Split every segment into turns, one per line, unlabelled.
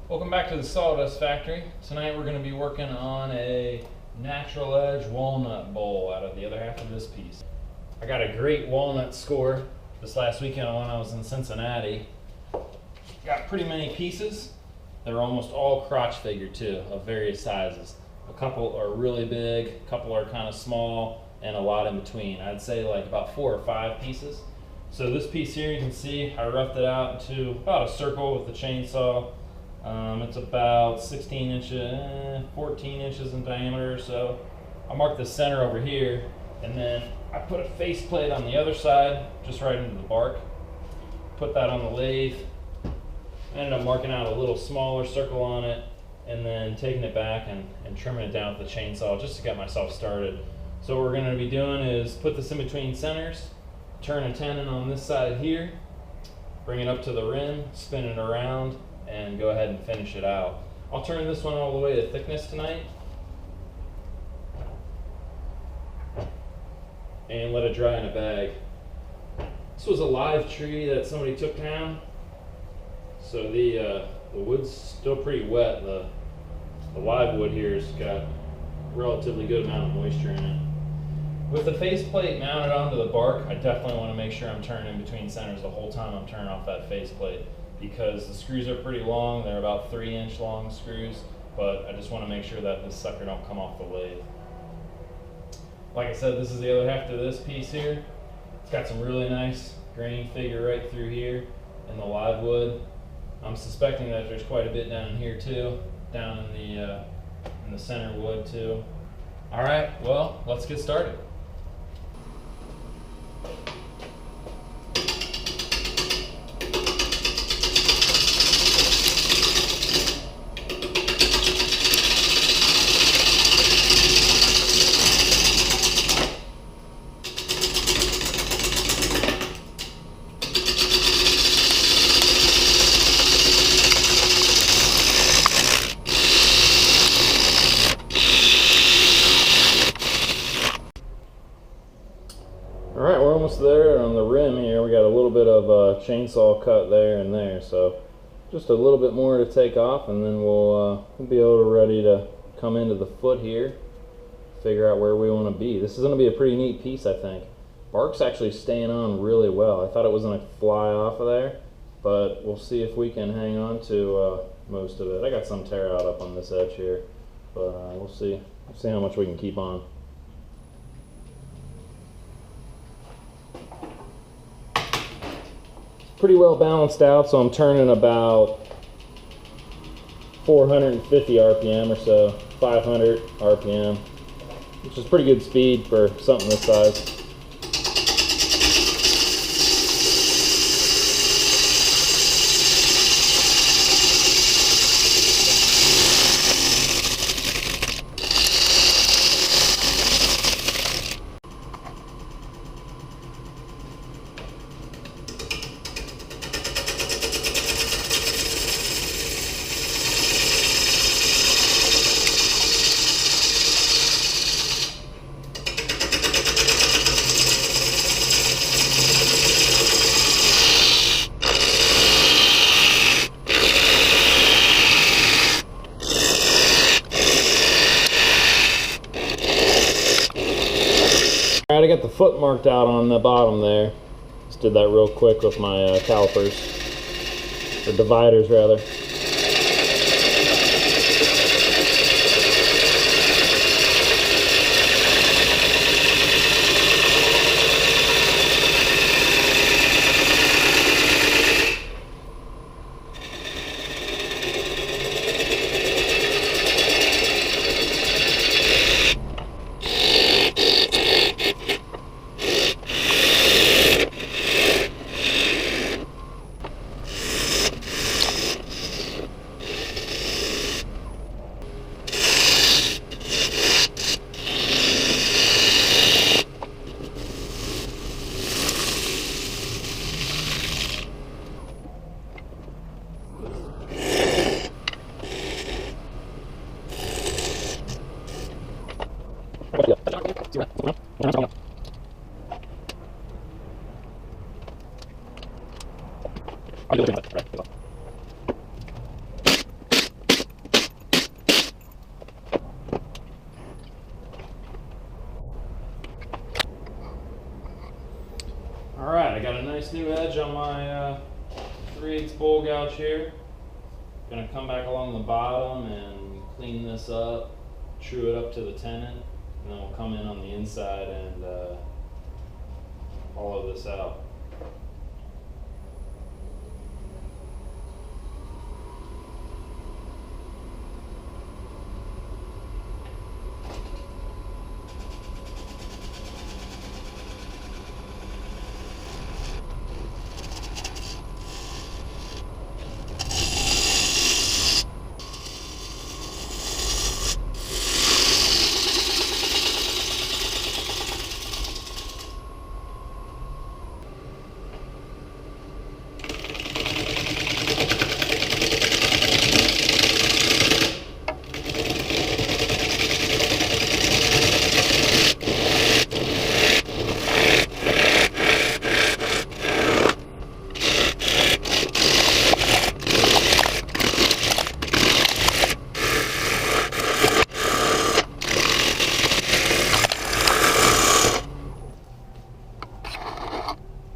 Welcome back to the Sawdust Factory. Tonight we're going to be working on a natural edge walnut bowl out of the other half of this piece. I got a great walnut score this last weekend when I was in Cincinnati. Got pretty many pieces. They're almost all crotch figure too, of various sizes. A couple are really big, a couple are kind of small, and a lot in between. I'd say like about 4 or 5 pieces. So this piece here, you can see I roughed it out into about a circle with the chainsaw. It's about 16 inches, 14 inches in diameter, so I marked the center over here, and then I put a faceplate on the other side, just right into the bark. Put that on the lathe. I ended up marking out a little smaller circle on it, and then taking it back and trimming it down with the chainsaw just to get myself started. So what we're going to be doing is put this in between centers, turn a tenon on this side here, bring it up to the rim, spin it around, and go ahead and finish it out. I'll turn this one all the way to thickness tonight and let it dry in a bag. This was a live tree that somebody took down, so the wood's still pretty wet. The live wood here has got a relatively good amount of moisture in it. With the faceplate mounted onto the bark, I definitely want to make sure I'm turning in between centers the whole time I'm turning off that faceplate, because the screws are pretty long. They're about 3-inch long screws, but I just want to make sure that this sucker don't come off the lathe. Like I said, this is the other half to this piece here. It's got some really nice grain figure right through here in the live wood. I'm suspecting that there's quite a bit down here too, down in the center wood too. All right, well, let's get started. Alright, we're almost there on the rim here. We got a little bit of a chainsaw cut there and there, so just a little bit more to take off, and then we'll be ready to come into the foot here, figure out where we want to be. This is going to be a pretty neat piece, I think. Bark's actually staying on really well. I thought it was going to fly off of there, but we'll see if we can hang on to most of it. I got some tear out up on this edge here, but we'll see how much we can keep on. Pretty well balanced out, so I'm turning about 450 RPM or so, 500 RPM, which is pretty good speed for something this size. Alright, I got the foot marked out on the bottom there. Just did that real quick with my calipers, or dividers rather. Alright, I got a nice new edge on my 3/8 bowl gouge here. Gonna come back along the bottom and clean this up, true it up to the tenon, and then we'll come in on the inside and hollow this out.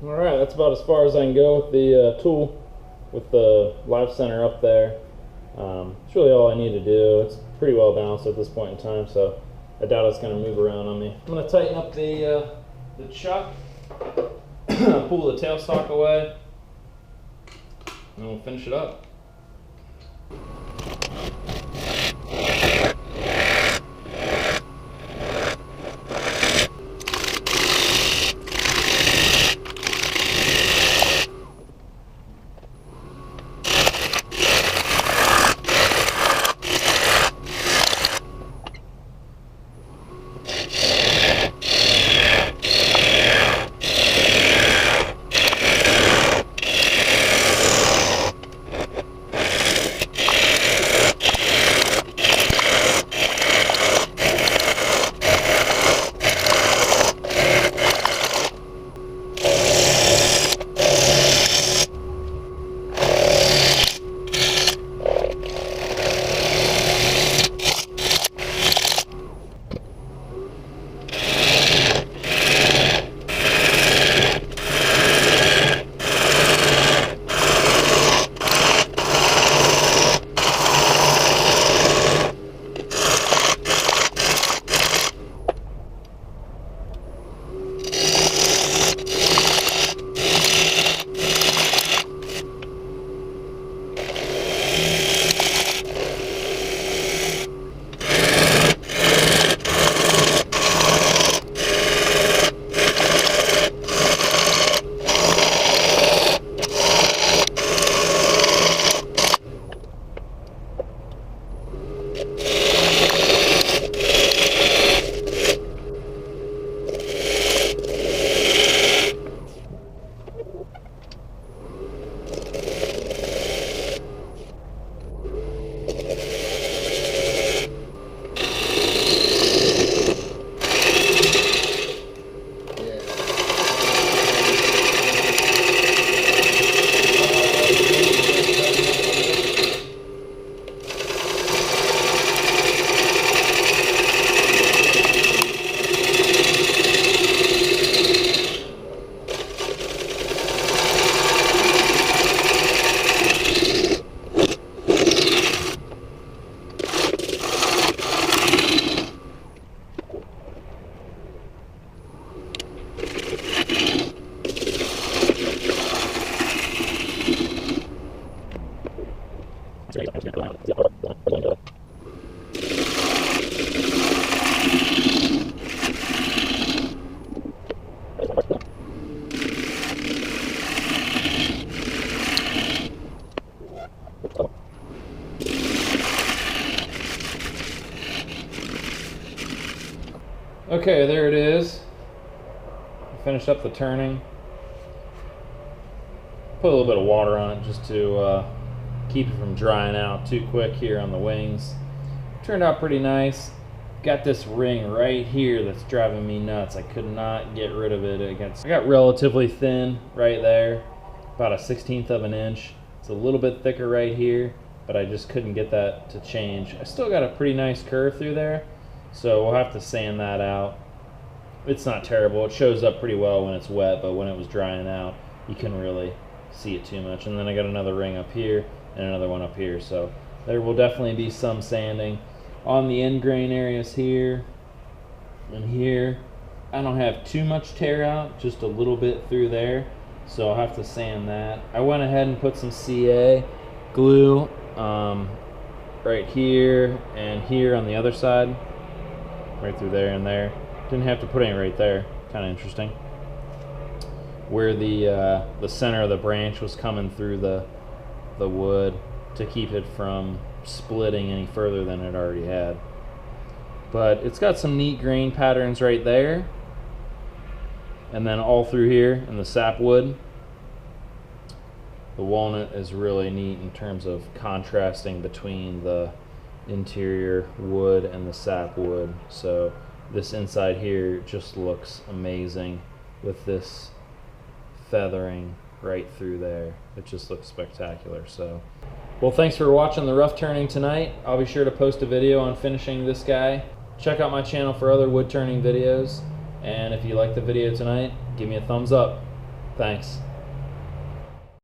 Alright, that's about as far as I can go with the tool, with the live center up there. It's really all I need to do. It's pretty well balanced at this point in time, so I doubt it's going to move around on me. I'm going to tighten up the chuck, pull the tailstock away, and we'll finish it up. Okay, there it is. I finished up the turning. Put a little bit of water on it just to keep it from drying out too quick here on the wings. Turned out pretty nice. Got this ring right here that's driving me nuts. I could not get rid of it. I got relatively thin right there, about a 1/16 of an inch. It's a little bit thicker right here, but I just couldn't get that to change. I still got a pretty nice curve through there, so we'll have to sand that out. It's not terrible. It shows up pretty well when it's wet, but when it was drying out, you couldn't really see it too much. And then I got another ring up here and another one up here, so there will definitely be some sanding on the end grain areas here and here. I don't have too much tear out, just a little bit through there, so I'll have to sand that. I went ahead and put some CA glue right here and here on the other side, right through there and there. Didn't have to put any right there. Kind of interesting. Where the center of the branch was coming through the wood to keep it from splitting any further than it already had. But it's got some neat grain patterns right there, and then all through here in the sapwood. The walnut is really neat in terms of contrasting between the interior wood and the sapwood. So this inside here just looks amazing with this feathering right through there. It just looks spectacular. So, well, thanks for watching the rough turning tonight. I'll be sure to post a video on finishing this guy. Check out my channel for other wood turning videos, and if you like the video tonight, give me a thumbs up. Thanks.